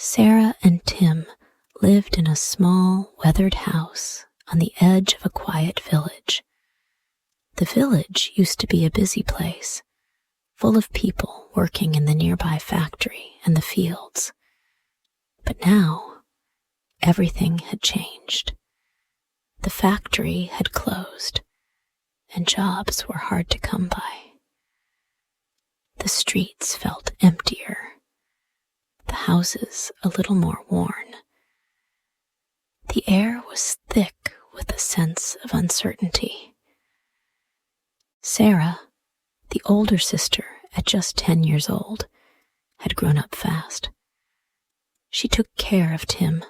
Sarah and Tim lived in a small, weathered house on the edge of a quiet village. The village used to be a busy place, full of people working in the nearby factory and the fields. But now, everything had changed. The factory had closed, and jobs were hard to come by. The streets felt emptier, the houses a little more worn. The air was thick with a sense of uncertainty. Sarah, the older sister at just 10 years old, had grown up fast. She took care of Tim,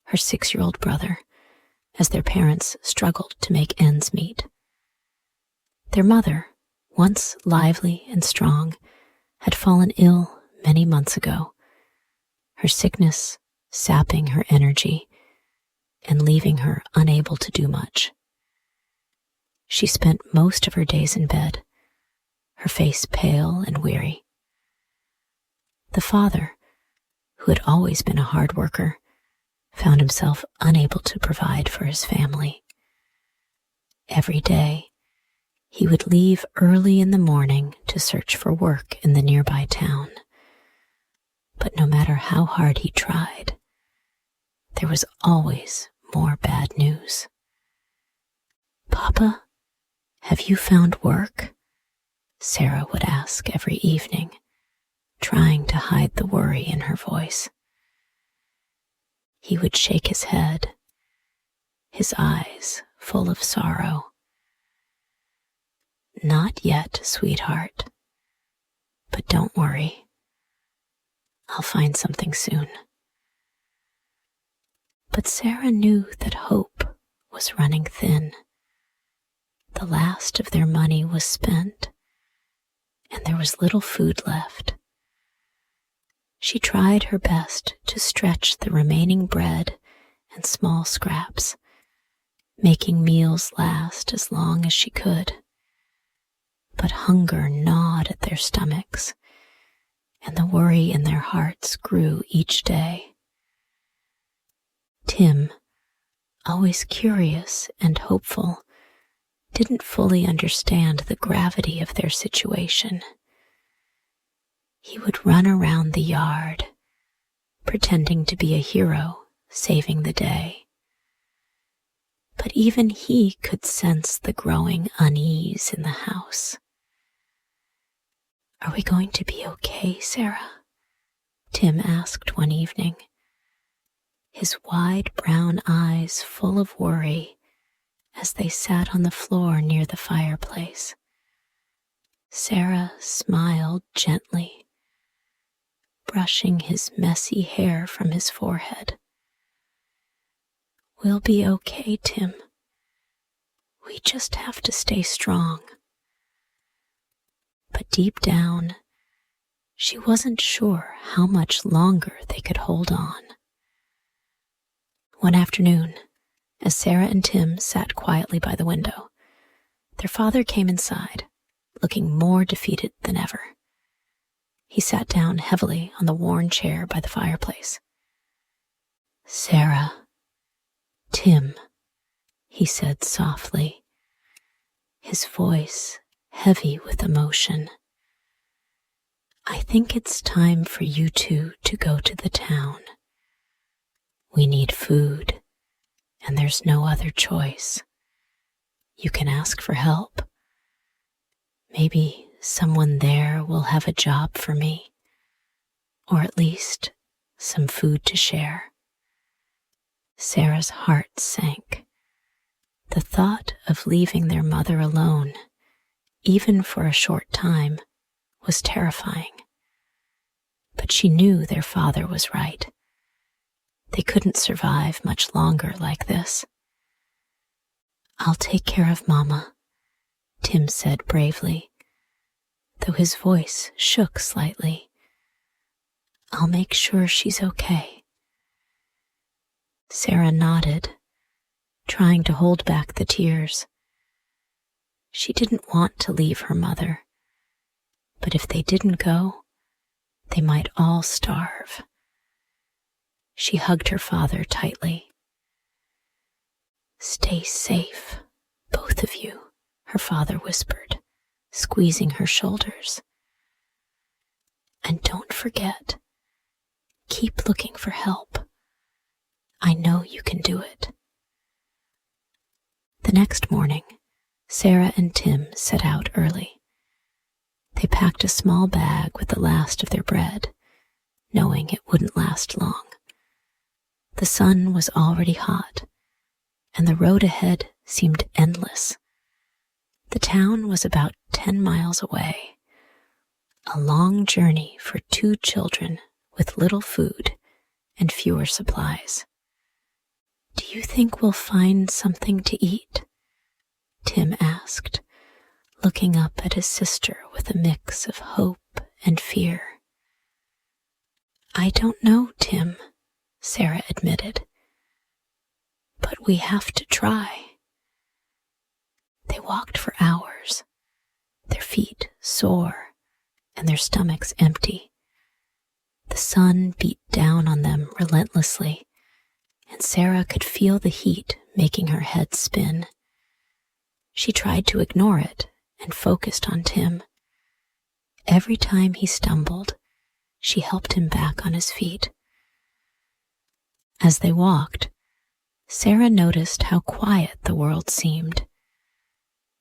her 6-year-old brother, as their parents struggled to make ends meet. Their mother, once lively and strong, had fallen ill many months ago, her sickness sapping her energy and leaving her unable to do much. She spent most of her days in bed, her face pale and weary. The father, who had always been a hard worker, found himself unable to provide for his family. Every day, he would leave early in the morning to search for work in the nearby town. But no matter how hard he tried, there was always more bad news. "Papa, have you found work?" Sarah would ask every evening, trying to hide the worry in her voice. He would shake his head, his eyes full of sorrow. "Not yet, sweetheart. But don't worry. I'll find something soon." But Sarah knew that hope was running thin. The last of their money was spent, and there was little food left. She tried her best to stretch the remaining bread and small scraps, making meals last as long as she could. But hunger gnawed at their stomachs, and the worry in their hearts grew each day. Tim, always curious and hopeful, didn't fully understand the gravity of their situation. He would run around the yard, pretending to be a hero, saving the day. But even he could sense the growing unease in the house. "Are we going to be okay, Sarah?" Tim asked one evening, his wide brown eyes full of worry as they sat on the floor near the fireplace. Sarah smiled gently, brushing his messy hair from his forehead. "We'll be okay, Tim. We just have to stay strong." But deep down, she wasn't sure how much longer they could hold on. One afternoon, as Sarah and Tim sat quietly by the window, their father came inside, looking more defeated than ever. He sat down heavily on the worn chair by the fireplace. "Sarah, Tim," he said softly, his voice heavy with emotion. "I think it's time for you two to go to the town. We need food, and there's no other choice. You can ask for help. Maybe someone there will have a job for me, or at least some food to share." Sarah's heart sank. The thought of leaving their mother alone, even for a short time, was terrifying. But she knew their father was right. They couldn't survive much longer like this. "I'll take care of Mama," Tim said bravely, though his voice shook slightly. "I'll make sure she's okay." Sarah nodded, trying to hold back the tears. She didn't want to leave her mother, but if they didn't go, they might all starve. She hugged her father tightly. "Stay safe, both of you," her father whispered, squeezing her shoulders. "And don't forget, keep looking for help. I know you can do it." The next morning, Sarah and Tim set out early. They packed a small bag with the last of their bread, knowing it wouldn't last long. The sun was already hot, and the road ahead seemed endless. The town was about 10 miles away, a long journey for 2 children with little food and fewer supplies. "Do you think we'll find something to eat?" Tim asked, looking up at his sister with a mix of hope and fear. "I don't know, Tim," Sarah admitted. "But we have to try." They walked for hours, their feet sore and their stomachs empty. The sun beat down on them relentlessly, and Sarah could feel the heat making her head spin. She tried to ignore it and focused on Tim. Every time he stumbled, she helped him back on his feet. As they walked, Sarah noticed how quiet the world seemed.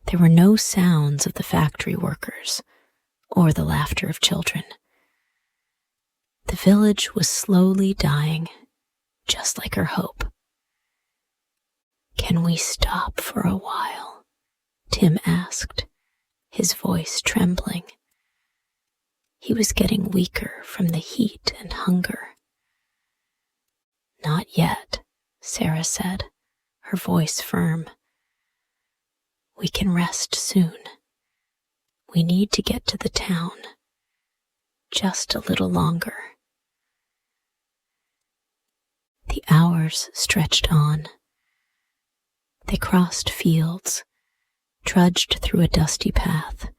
There were no sounds of the factory workers or the laughter of children. The village was slowly dying, just like her hope. "Can we stop for a while?" Tim asked, his voice trembling. He was getting weaker from the heat and hunger. "Not yet," Sarah said, her voice firm. "We can rest soon. We need to get to the town. Just a little longer." The hours stretched on. They crossed fields, trudged through a dusty path,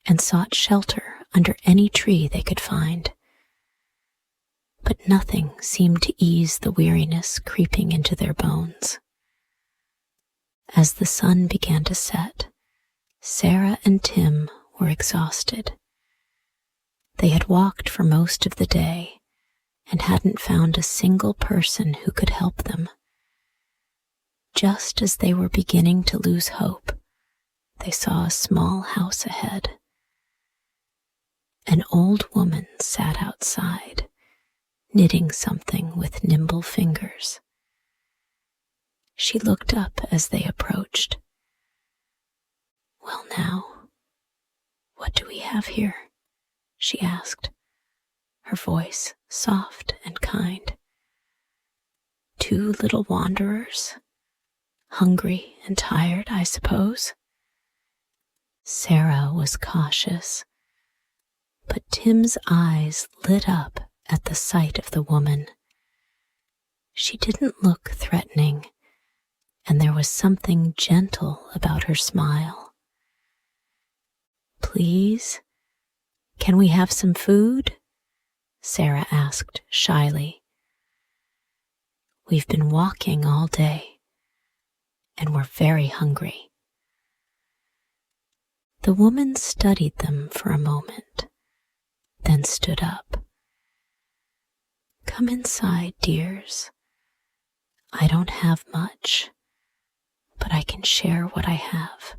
and sought shelter under any tree they could find. But nothing seemed to ease the weariness creeping into their bones. As the sun began to set, Sarah and Tim were exhausted. They had walked for most of the day and hadn't found a single person who could help them. Just as they were beginning to lose hope, they saw a small house ahead. An old woman sat outside, knitting something with nimble fingers. She looked up as they approached. "Well now, what do we have here?" she asked, her voice soft and kind. "2 little wanderers, hungry and tired, I suppose?" Sarah was cautious, but Tim's eyes lit up at the sight of the woman. She didn't look threatening, and there was something gentle about her smile. "Please, can we have some food?" Sarah asked shyly. "We've been walking all day, and we're very hungry." The woman studied them for a moment, then stood up. "Come inside, dears. I don't have much, but I can share what I have."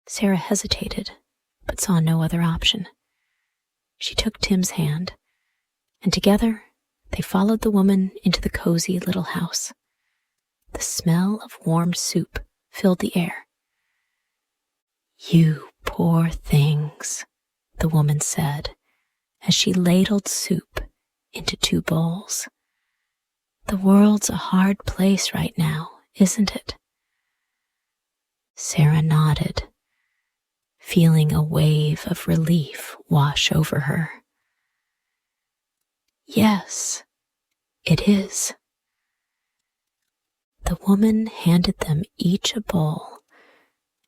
Sarah hesitated, but saw no other option. She took Tim's hand, and together they followed the woman into the cozy little house. The smell of warm soup filled the air. "You poor things," the woman said as she ladled soup into 2 bowls. "The world's a hard place right now, isn't it?" Sarah nodded, feeling a wave of relief wash over her. "Yes, it is." The woman handed them each a bowl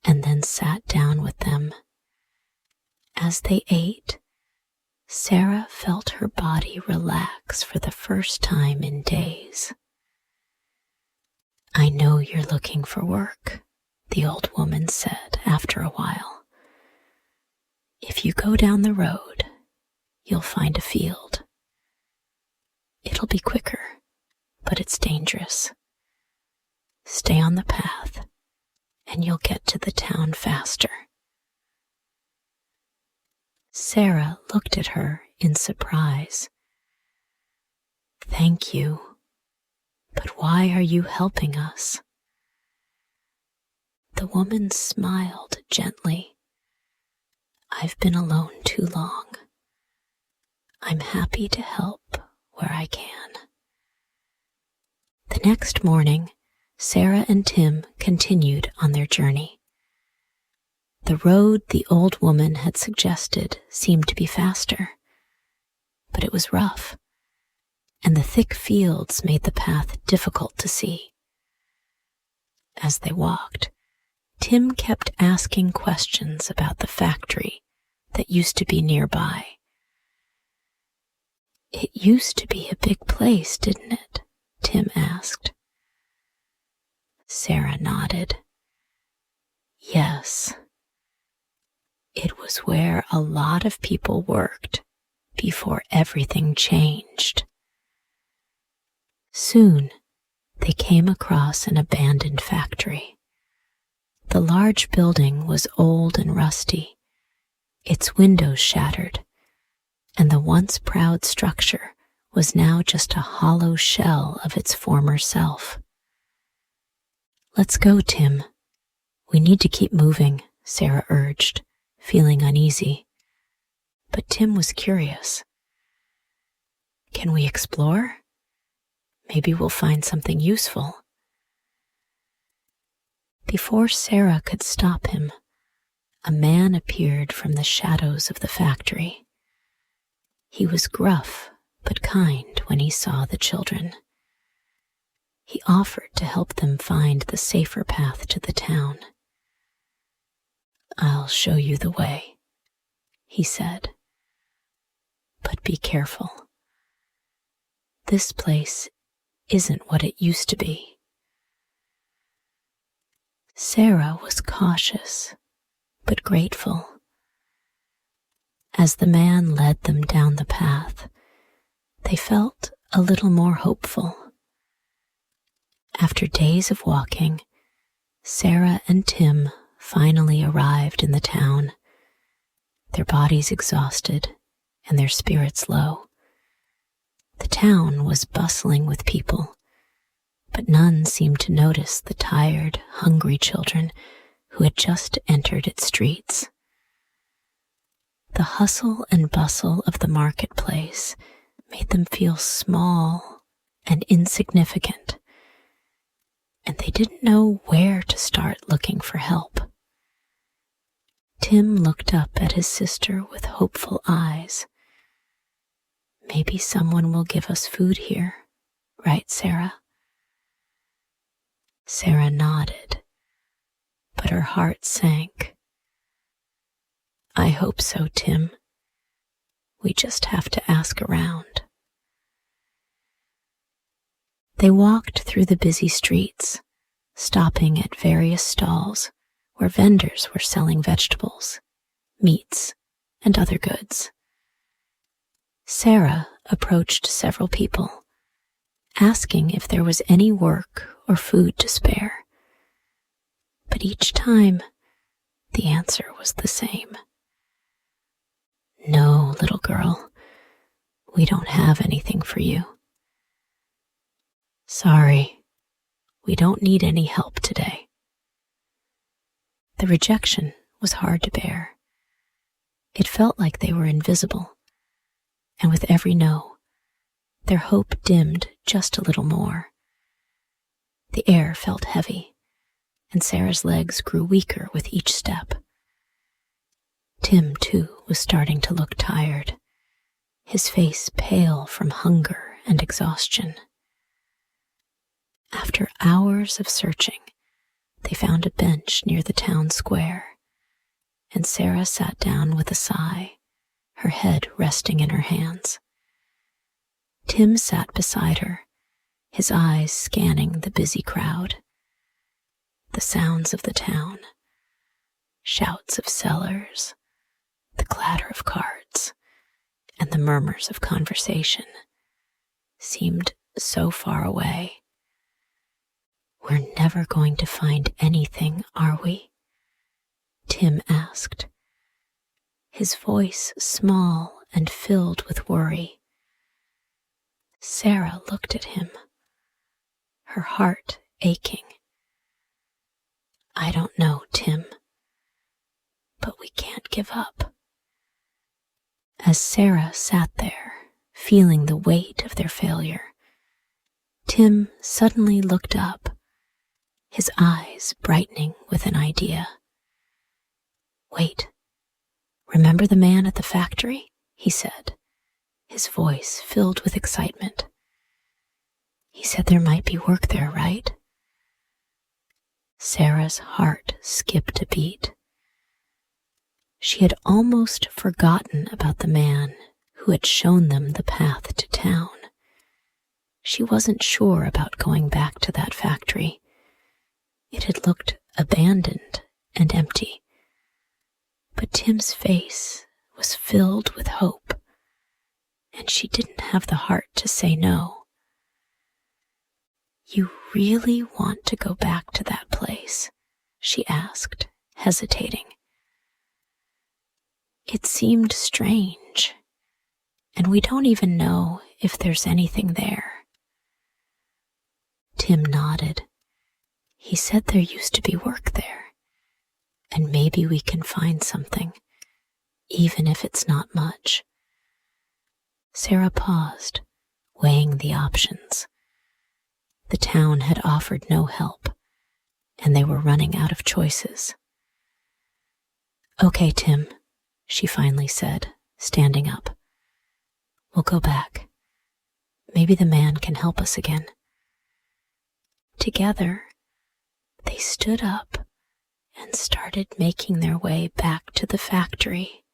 and then sat down with them. As they ate, Sarah felt her body relax for the first time in days. "I know you're looking for work," the old woman said after a while. "If you go down the road, you'll find a field. It'll be quicker, but it's dangerous. Stay on the path, and you'll get to the town faster." Sarah looked at her in surprise. "Thank you, but why are you helping us?" The woman smiled gently. "I've been alone too long. I'm happy to help where I can." The next morning, Sarah and Tim continued on their journey. The road the old woman had suggested seemed to be faster, but it was rough, and the thick fields made the path difficult to see. As they walked, Tim kept asking questions about the factory that used to be nearby. "It used to be a big place, didn't it?" Tim asked. Sarah nodded. "Yes. It was where a lot of people worked before everything changed." Soon, they came across an abandoned factory. The large building was old and rusty, its windows shattered, and the once proud structure was now just a hollow shell of its former self. "Let's go, Tim. We need to keep moving," Sarah urged, feeling uneasy. But Tim was curious. "Can we explore? Maybe we'll find something useful." Before Sarah could stop him, a man appeared from the shadows of the factory. He was gruff but kind when he saw the children. He offered to help them find the safer path to the town. "I'll show you the way," he said. "But be careful. This place isn't what it used to be." Sarah was cautious, but grateful. As the man led them down the path, they felt a little more hopeful. After days of walking, Sarah and Tim finally arrived in the town, their bodies exhausted and their spirits low. The town was bustling with people, but none seemed to notice the tired, hungry children who had just entered its streets. The hustle and bustle of the marketplace made them feel small and insignificant, and they didn't know where to start looking for help. Tim looked up at his sister with hopeful eyes. "Maybe someone will give us food here, right, Sarah?" Sarah nodded, but her heart sank. "I hope so, Tim. We just have to ask around." They walked through the busy streets, stopping at various stalls where vendors were selling vegetables, meats, and other goods. Sarah approached several people, asking if there was any work or food to spare. But each time, the answer was the same. "No, little girl, we don't have anything for you." "Sorry, we don't need any help today." The rejection was hard to bear. It felt like they were invisible, and with every no, their hope dimmed just a little more. The air felt heavy, and Sarah's legs grew weaker with each step. Tim, too, was starting to look tired, his face pale from hunger and exhaustion. After hours of searching, they found a bench near the town square, and Sarah sat down with a sigh, her head resting in her hands. Tim sat beside her, his eyes scanning the busy crowd. The sounds of the town, shouts of sellers, the clatter of carts, and the murmurs of conversation seemed so far away. "We're never going to find anything, are we?" Tim asked, his voice small and filled with worry. Sarah looked at him, her heart aching. "I don't know, Tim, but we can't give up." As Sarah sat there, feeling the weight of their failure, Tim suddenly looked up, his eyes brightening with an idea. "Wait, remember the man at the factory?" he said, his voice filled with excitement. "He said there might be work there, right?" Sarah's heart skipped a beat. She had almost forgotten about the man who had shown them the path to town. She wasn't sure about going back to that factory. It had looked abandoned and empty. But Tim's face was filled with hope, and she didn't have the heart to say no. "You really want to go back to that place?" she asked, hesitating. "It seemed strange, and we don't even know if there's anything there." Tim nodded. "He said there used to be work there, and maybe we can find something, even if it's not much." Sarah paused, weighing the options. The town had offered no help, and they were running out of choices. "Okay, Tim," she finally said, standing up. "We'll go back. Maybe the man can help us again." Together, they stood up and started making their way back to the factory,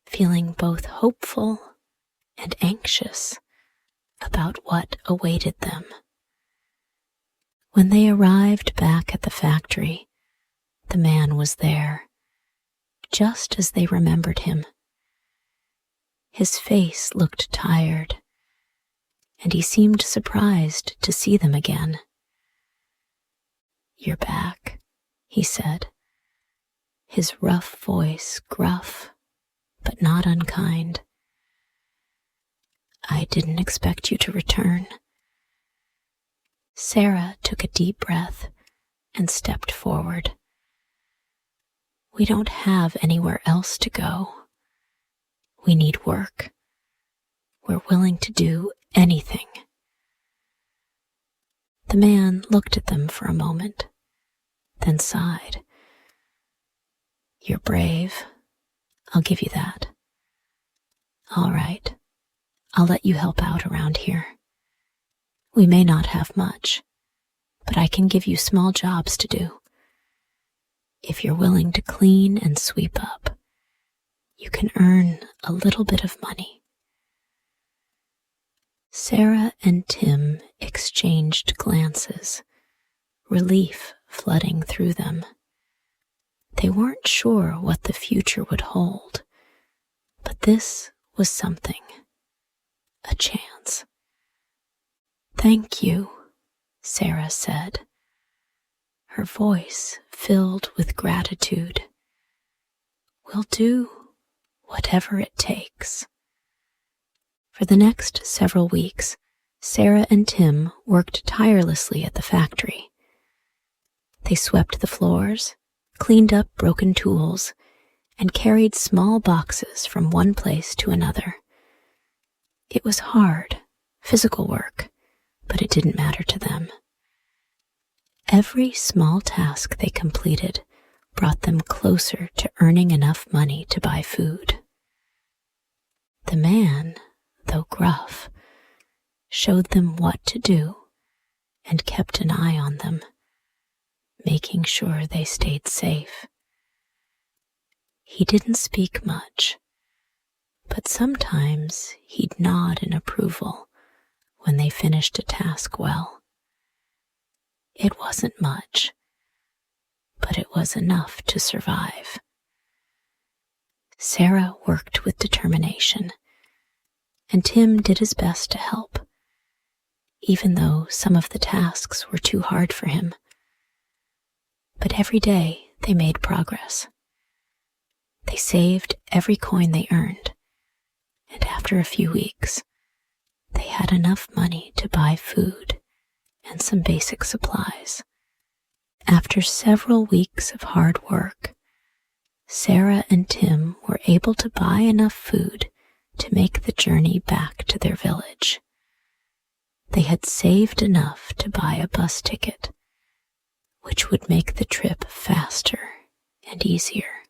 feeling both hopeful and anxious about what awaited them. When they arrived back at the factory, the man was there, just as they remembered him. His face looked tired, and he seemed surprised to see them again. "You're back," he said, his rough voice gruff, but not unkind. "I didn't expect you to return." Sarah took a deep breath and stepped forward. "We don't have anywhere else to go. We need work. We're willing to do anything." The man looked at them for a moment, then sighed. "You're brave. I'll give you that. All right, I'll let you help out around here. We may not have much, but I can give you small jobs to do. If you're willing to clean and sweep up, you can earn a little bit of money." Sarah and Tim exchanged glances, relief flooding through them. They weren't sure what the future would hold, but this was something, a chance. "Thank you," Sarah said, her voice filled with gratitude. "We'll do whatever it takes." For the next several weeks, Sarah and Tim worked tirelessly at the factory. They swept the floors, cleaned up broken tools, and carried small boxes from one place to another. It was hard, physical work, but it didn't matter to them. Every small task they completed brought them closer to earning enough money to buy food. The man, though gruff, showed them what to do and kept an eye on them, making sure they stayed safe. He didn't speak much, but sometimes he'd nod in approval when they finished a task well. It wasn't much, but it was enough to survive. Sarah worked with determination, and Tim did his best to help, even though some of the tasks were too hard for him. But every day they made progress. They saved every coin they earned, and after a few weeks, they had enough money to buy food and some basic supplies. After several weeks of hard work, Sarah and Tim were able to buy enough food to make the journey back to their village. They had saved enough to buy a bus ticket, which would make the trip faster and easier.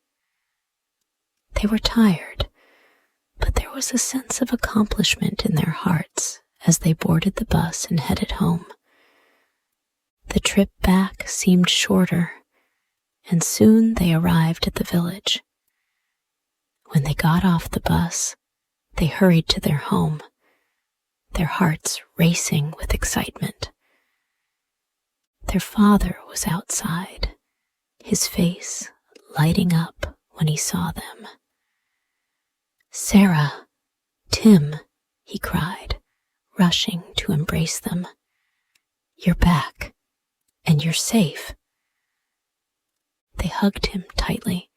They were tired, but there was a sense of accomplishment in their hearts as they boarded the bus and headed home. The trip back seemed shorter, and soon they arrived at the village. When they got off the bus, they hurried to their home, their hearts racing with excitement. Their father was outside, his face lighting up when he saw them. "Sarah, Tim," he cried, rushing to embrace them. "You're back, and you're safe." They hugged him tightly,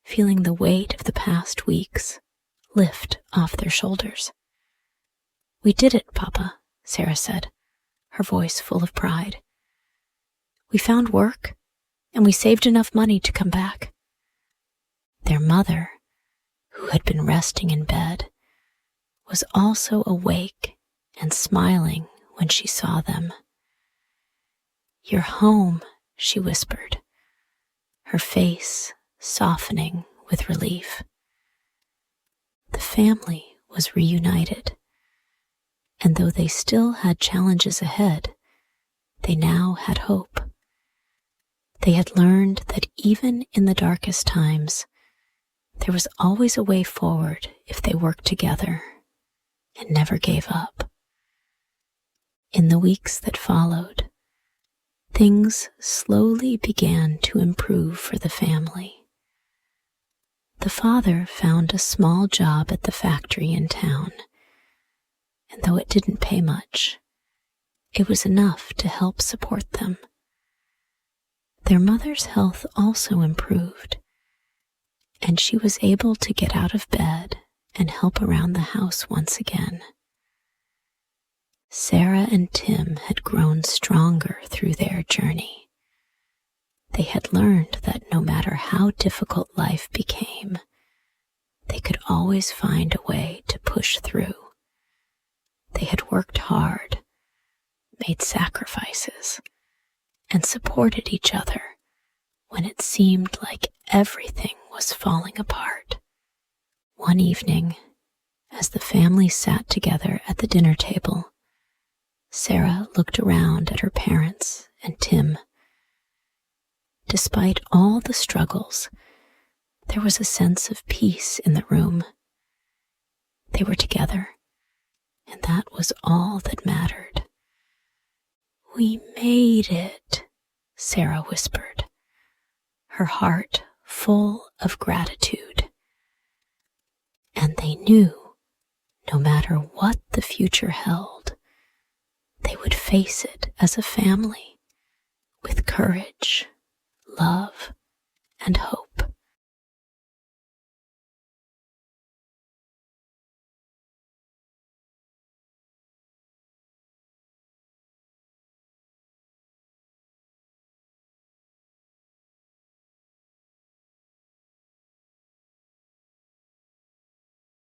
feeling the weight of the past weeks lift off their shoulders. "We did it, Papa," Sarah said, her voice full of pride. "We found work, and we saved enough money to come back." Their mother, who had been resting in bed, was also awake and smiling when she saw them. "You're home," she whispered, her face softening with relief. The family was reunited, and though they still had challenges ahead, they now had hope. They had learned that even in the darkest times, there was always a way forward if they worked together and never gave up. In the weeks that followed, things slowly began to improve for the family. The father found a small job at the factory in town, and though it didn't pay much, it was enough to help support them. Their mother's health also improved, and she was able to get out of bed and help around the house once again. Sarah and Tim had grown stronger through their journey. They had learned that no matter how difficult life became, they could always find a way to push through. They had worked hard, made sacrifices, and supported each other when it seemed like everything was falling apart. One evening, as the family sat together at the dinner table, Sarah looked around at her parents and Tim. Despite all the struggles, there was a sense of peace in the room. They were together, and that was all that mattered. "We made it," Sarah whispered, her heart full of gratitude. And they knew, no matter what the future held, they would face it as a family with courage, love, and hope.